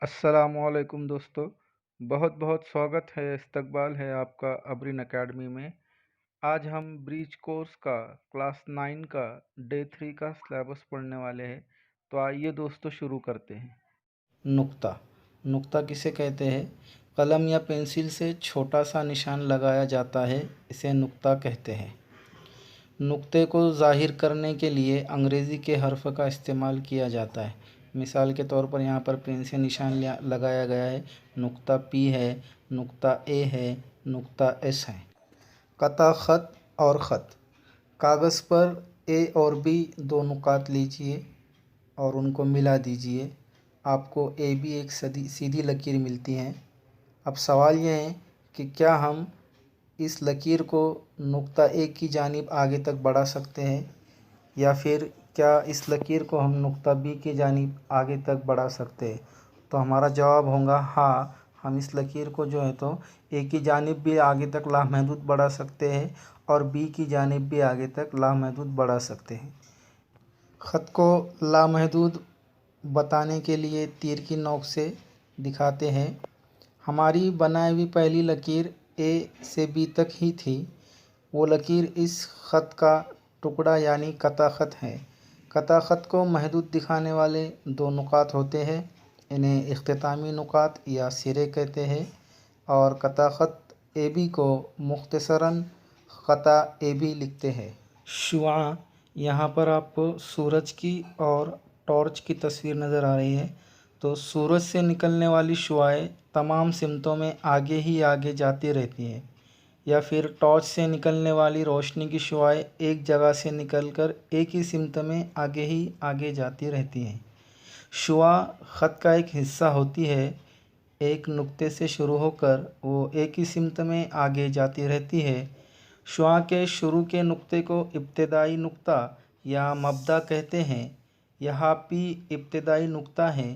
अस्सलामुअलैकुम दोस्तों। बहुत बहुत स्वागत है, इस्तकबाल है आपका अबरीन एकेडमी में। आज हम ब्रीच कोर्स का क्लास 9 का डे 3 का सिलेबस पढ़ने वाले हैं। तो आइए दोस्तों शुरू करते हैं। नुक्ता नुक्ता किसे कहते हैं? कलम या पेंसिल से छोटा सा निशान लगाया जाता है, इसे नुक्ता कहते हैं। नुक्ते को ज़ाहिर करने के लिए अंग्रेज़ी के हर्फ का इस्तेमाल किया जाता है। मिसाल के तौर पर यहाँ पर पेन से निशान लगाया गया है। नुक्ता पी है, नुक्ता ए है, नुक्ता एस है। कता ख़त और ख़त। कागज़ पर ए और बी दो नुकात लीजिए और उनको मिला दीजिए, आपको ए बी एक सीधी लकीर मिलती है। अब सवाल यह है कि क्या हम इस लकीर को नुक्ता ए की जानिब आगे तक बढ़ा सकते हैं, या फिर क्या इस लकीर को हम नुक्ता बी की जानिब आगे तक बढ़ा सकते हैं? तो हमारा जवाब होगा हाँ, हम इस लकीर को जो है तो ए की जानिब भी आगे तक लामहदूद बढ़ा सकते हैं और बी की जानिब भी आगे तक लामहदूद बढ़ा सकते हैं। ख़त को लामहदूद बताने के लिए तीर की नोक से दिखाते हैं। हमारी बनाई हुई पहली लकीर ए से बी तक ही थी। वो लकीर इस ख़त का टुकड़ा यानी कता ख़त है। कता ख़त को महदूद दिखाने वाले दो नुकात होते हैं, इन्हें इख्तितामी नुकात या सिरे कहते हैं। और कता ख़त ए बी को मुख्तसरन कता ए बी लिखते हैं। शुआ, यहाँ पर आपको सूरज की और टॉर्च की तस्वीर नज़र आ रही है। तो सूरज से निकलने वाली शुआएं तमाम सिमतों में आगे ही आगे जाती रहती हैं, या फिर टॉर्च से निकलने वाली रोशनी की शुआएं एक जगह से निकलकर एक ही सिमत में आगे ही आगे जाती रहती हैं। शुआ ख़त का एक हिस्सा होती है, एक नुक्ते से शुरू होकर वो एक ही सिमत में आगे जाती रहती है। शुआ के शुरू के नुक्ते को इब्तिदाई नुक्ता या मब्दा कहते हैं। यहाँ पी इब्तिदाई नुक्ता है।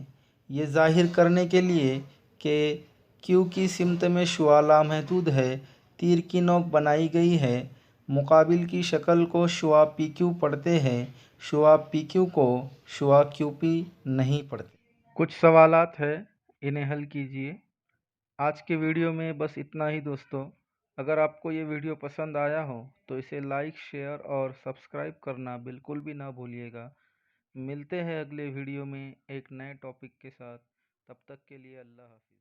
ये ज़ाहिर करने के लिए कि क्यू की सिमत में शुआ लामहदूद है, तीर की नोक बनाई गई है। मुकाबिल की शक्ल को शुआ पी क्यू पढ़ते हैं, शुआ पी क्यू को शुआ क्यू पी नहीं पढ़ते। कुछ सवालात है, इन्हें हल कीजिए। आज के वीडियो में बस इतना ही दोस्तों। अगर आपको ये वीडियो पसंद आया हो तो इसे लाइक, शेयर और सब्सक्राइब करना बिल्कुल भी ना भूलिएगा। मिलते हैं अगले वीडियो में एक नए टॉपिक के साथ। तब तक के लिए अल्लाह हाफ़िज़।